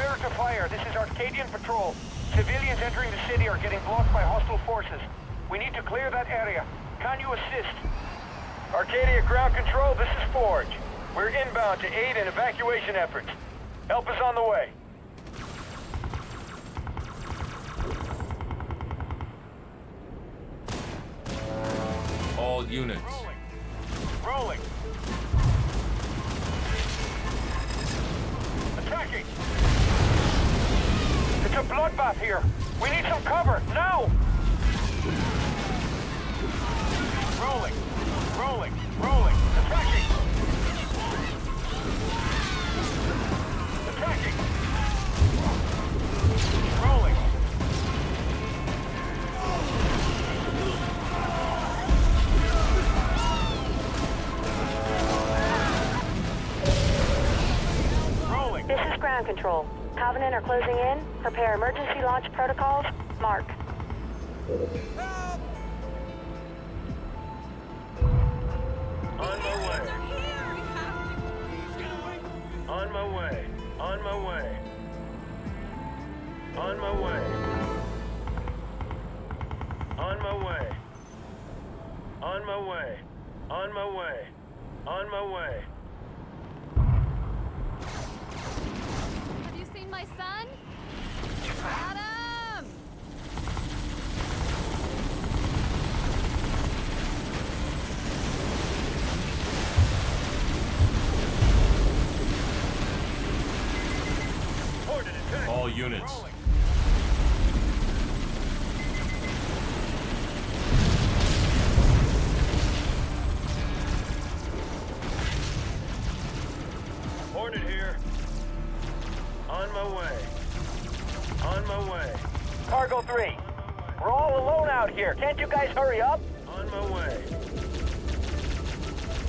Clear to fire. This is Arcadian patrol. Civilians entering the city are getting blocked by hostile forces. We need to clear that area. Can you assist? Arcadia ground control, this is Forge. We're inbound to aid in evacuation efforts. Help is on the way. All units. Rolling. Attacking. It's a bloodbath here. We need some cover, now! Rolling. Rolling. Rolling. Attacking. Attacking. Rolling. Rolling. This is ground control. Covenant are closing in. Prepare emergency launch protocols. Mark. On my way. On my way. On my way. On my way. On my way. On my way. On my way. On my way. Have you seen my son? Adam! All units. Hornet here. On my way. On my way. Cargo 3. We're all alone out here. Can't you guys hurry up? On my way.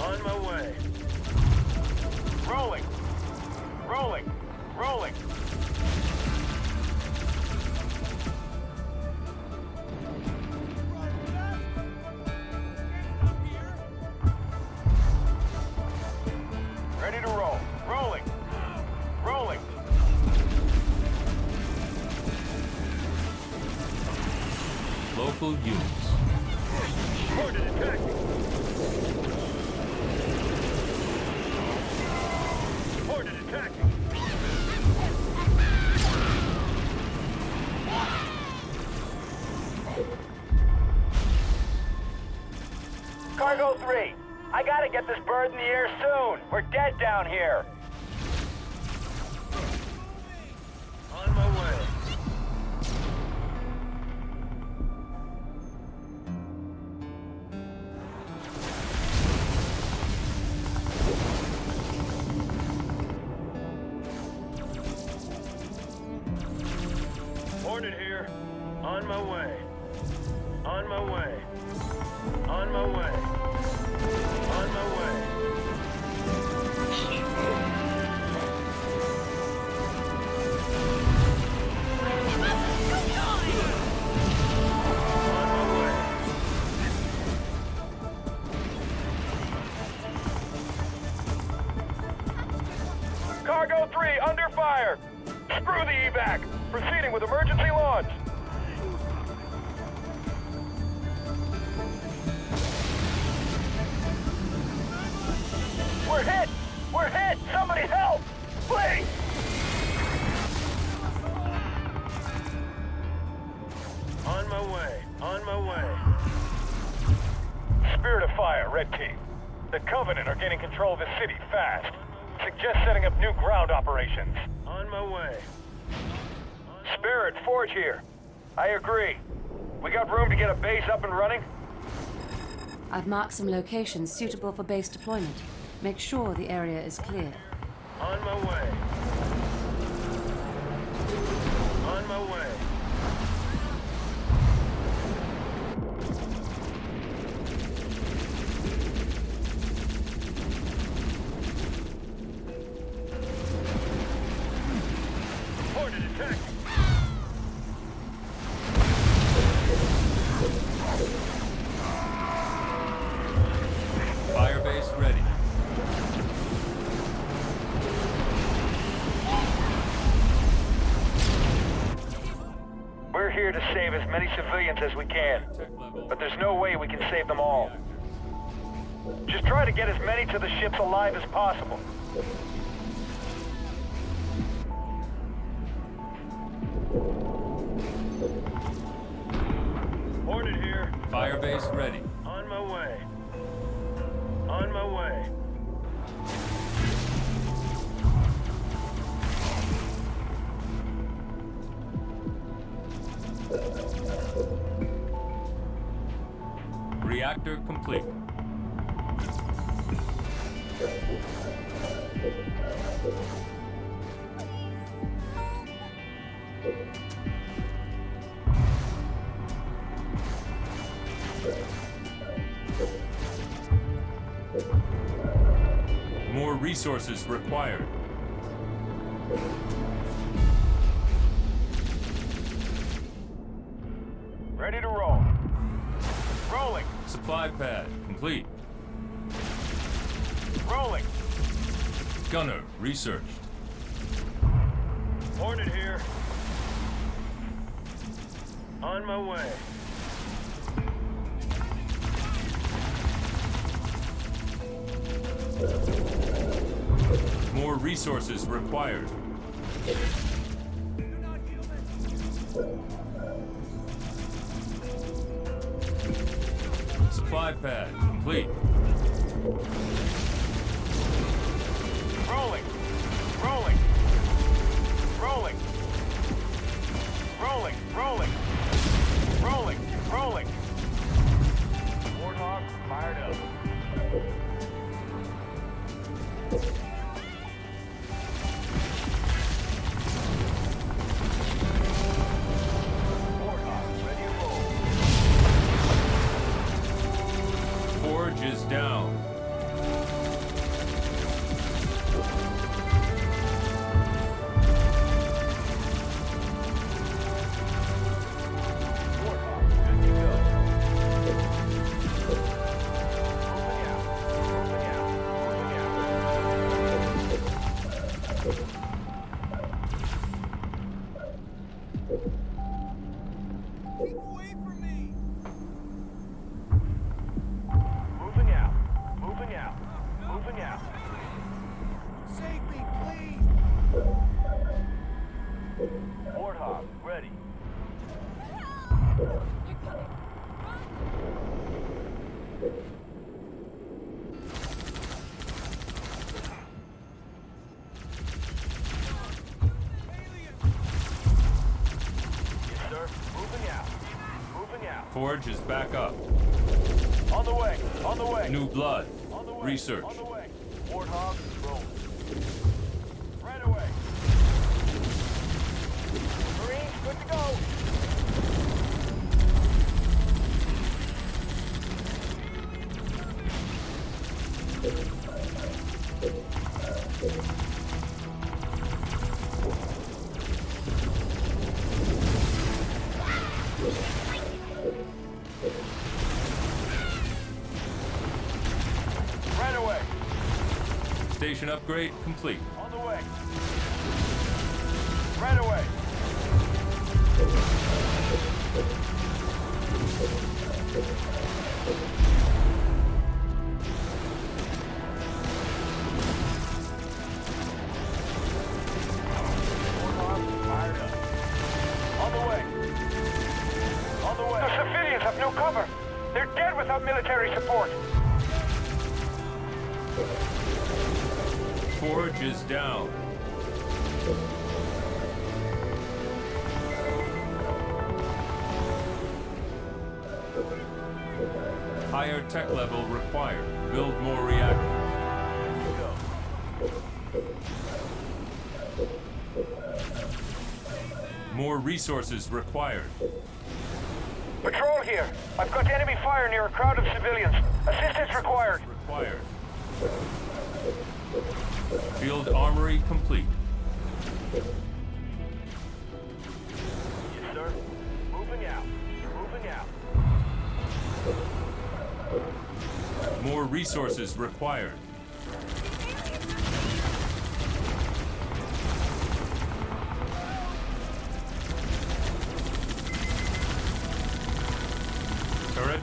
On my way. Rolling. Rolling. Rolling. Ready to roll. Rolling. Rolling. Local units. Hornet attacking. Hornet attacking. Cargo 3, I gotta get this bird in the air soon. We're dead down here. On my way. Hornet here. On my way. On my way. On my way. On my way. On my way. Cargo 3 under fire. Screw the evac. Proceeding with emergency launch. We're hit! We're hit! Somebody help! Please! On my way. On my way. Spirit of fire, Red Team. The Covenant are gaining control of the city fast. Suggest setting up new ground operations. On my way. Spirit, Forge here. I agree. We got room to get a base up and running? I've marked some locations suitable for base deployment. Make sure the area is clear. On my way. On my way. Hornet attack! Firebase ready. here to save as many civilians as we can. But there's no way we can save them all. Just try to get as many to the ships alive as possible. Hornet here. Firebase ready. On my way. On my way. Reactor complete. More resources required. Ready to roll. Rolling. Supply pad complete. Rolling. Gunner researched. Hornet here. On my way. More resources required. Supply pad complete. Rolling. Rolling. Rolling. Rolling. Rolling. Rolling. Rolling. Warthog fired up. Warthog ready to roll. Forge is down. Warthog good to go. Moving out. Moving out. Moving out. Keep away from me! Moving out. Moving out. Moving out. Save me, please! Warthog ready. Yes, sir. Moving out. Moving out. Forge is back up. On the way. On the way. New blood. On the way. Research. On the way. Warthog roll. Right away. Marines, good to go. Right away. Station upgrade complete. On the way. Right away. Warthog fired up. On the way. On the way. The civilians have no cover. They're dead without military support. Forge is down. Higher tech level required. Build more reactors. More resources required. Patrol here. I've got enemy fire near a crowd of civilians. Assistance required. Required. Field armory complete. Yes, sir. Moving out. Moving out. More resources required.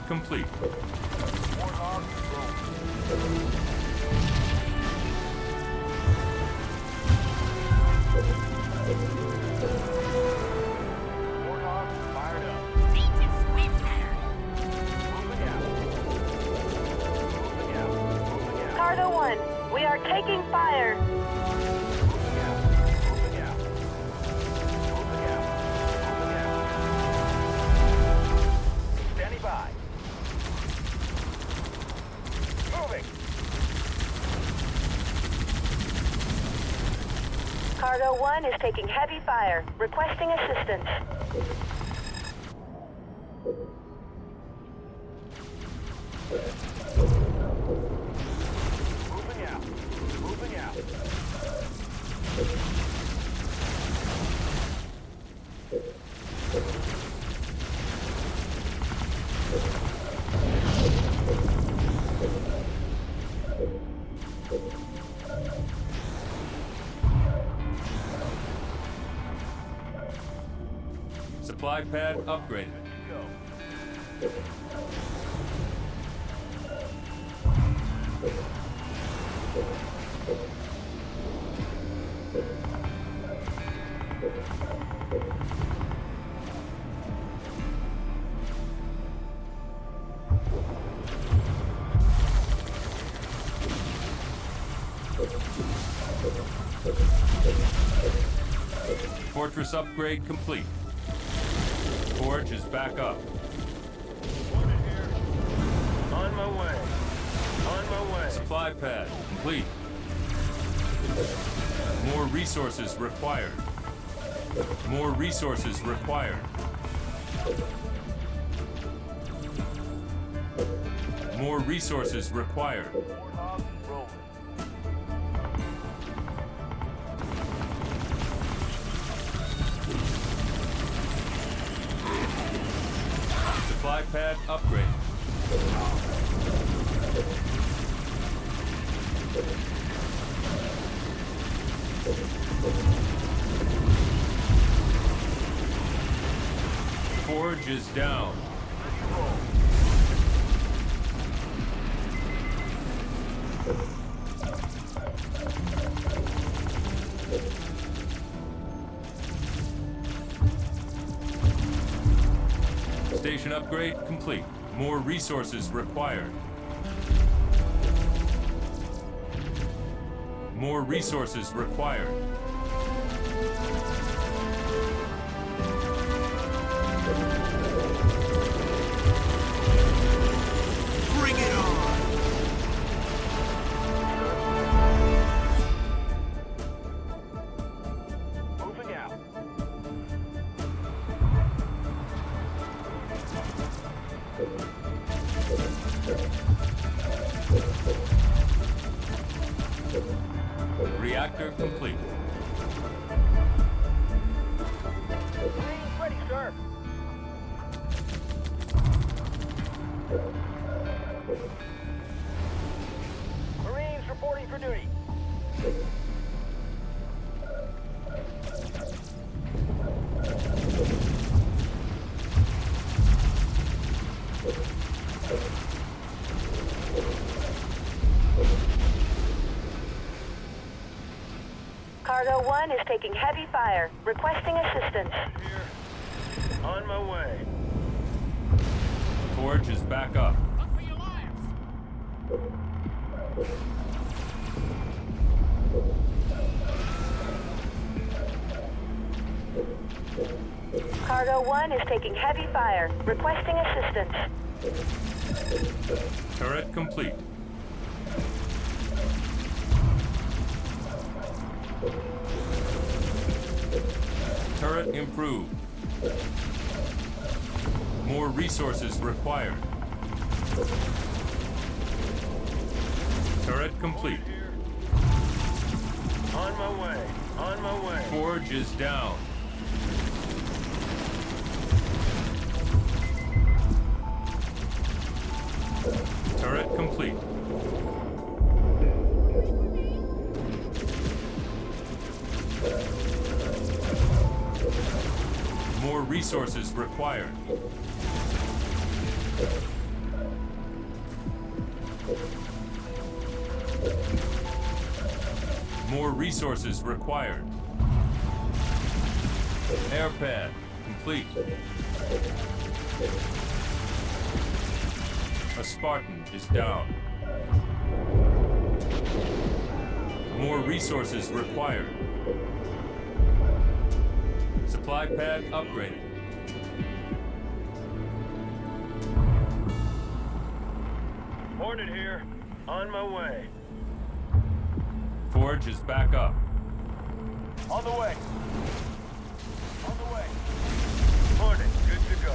complete. Warthog, Warthog, fired up. Moving out. Moving out. Moving out. Cargo 1, we are taking fire. Moving out. Moving out. Moving out. Moving out. Standing by. Moving. Cargo 1 is taking heavy fire. Requesting assistance. Moving out. Moving out. Supply pad upgraded. Go. Fortress upgrade complete. Forge is back up. Wanted here. On my way. On my way. Supply pad complete. More resources required. More resources required. More resources required. Warthog, rolling. Supply pad upgrade. Forge is down. Station upgrade complete. More resources required. More resources required. Bring it on! Moving out. Reactor complete. Marines ready, sir. Marines reporting for duty. Cargo 1 is taking heavy fire. Requesting assistance. Here. On my way. Forge is back up. Up for your lives. Cargo 1 is taking heavy fire. Requesting assistance. Turret complete. Turret improved. More resources required. Turret complete. Here. On my way. On my way. Forge is down. Turret complete. More resources required. resources required. Air pad complete. A Spartan is down. More resources required. Supply pad upgraded. Hornet here. On my way. Forge is back up. On the way. On the way. Hornet, good to go.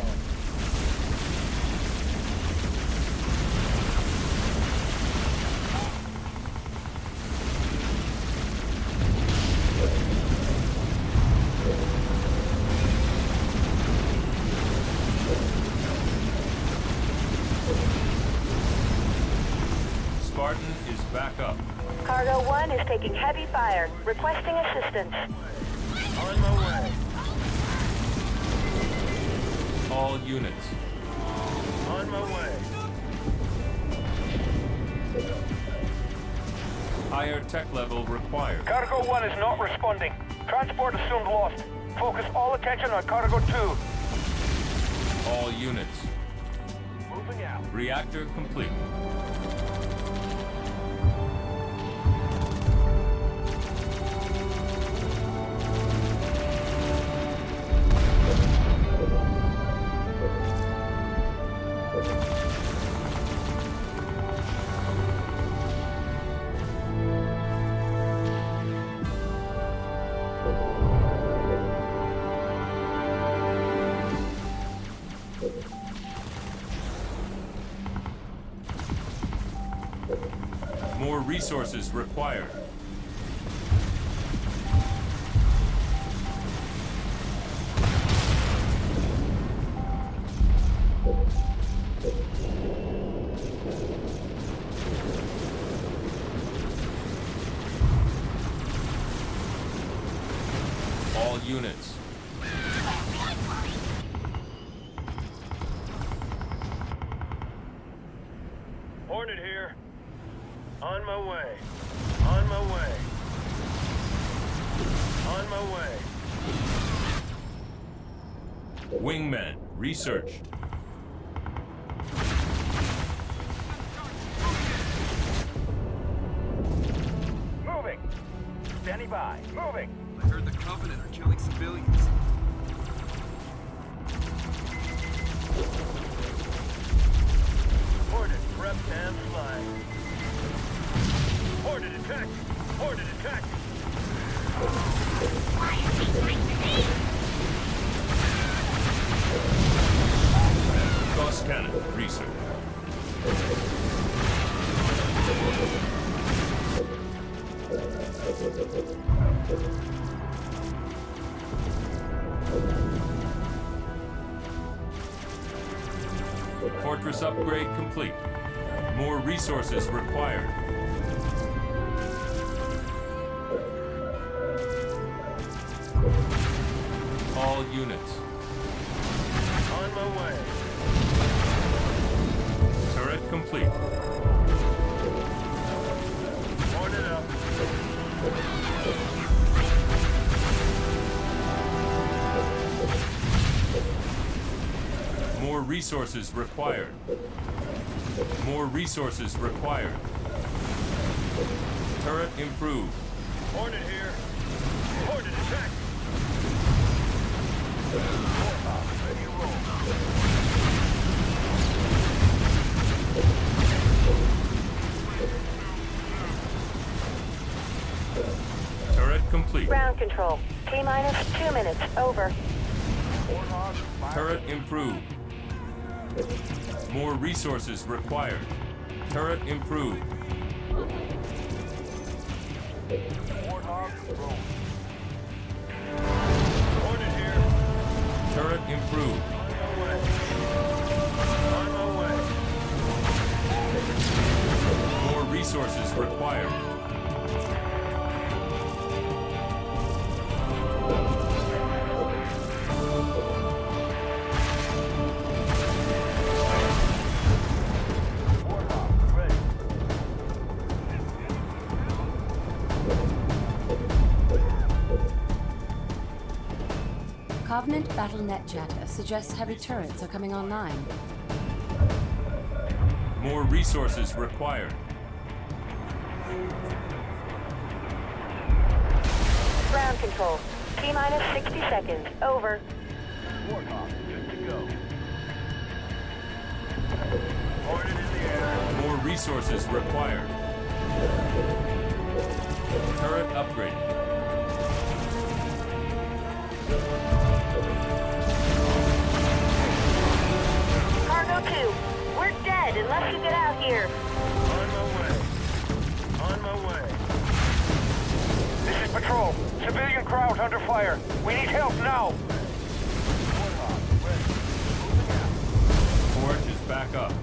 Spartan is back up. Cargo 1 is taking heavy fire. Requesting assistance. On my way. All units. On my way. Higher tech level required. Cargo 1 is not responding. Transport assumed lost. Focus all attention on Cargo 2. All units. Moving out. Reactor complete. More resources required. All units. Hornet here. On my way. On my way. On my way. Wingmen researched. Moving. Standing by. Moving. I heard the Covenant are killing civilians. Hornet prepped and flying. Hornet attack! Hornet attack! Gauss cannon research. Fortress upgrade complete. More resources required. All units. On my way. Turret complete. Hornet up. More resources required. More resources required. Turret improved. Hornet here. Hornet attack! Ready to roll. Turret complete. Ground control. T-minus 2 minutes. Over. Warthog, fire. Turret improved. More resources required. Turret improved. Warthog, roll. Hornet here. Turret improved. On my way. On my way. More resources required. Warthog, ready. Covenant BattleNet chatter suggests heavy turrets are coming online. More resources required. Ground control. T-minus 60 seconds. Over. Warthog, good to go. Hornet in the air. More resources required. Turret upgraded. Cargo 2. We're dead unless you get out here. On my way. On my way. This is Patrol. Civilian crowd under fire. We need help now. Warthog, ready. Moving out. Forge is back up.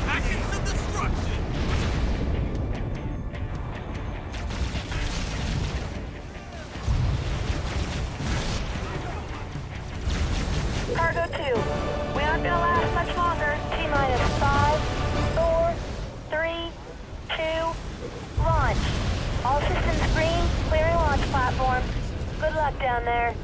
Packets of destruction! Cargo 2. We aren't gonna last much longer. T-minus 5, 4, 3, 2, launch. All systems green, clearing launch platform. Good luck down there.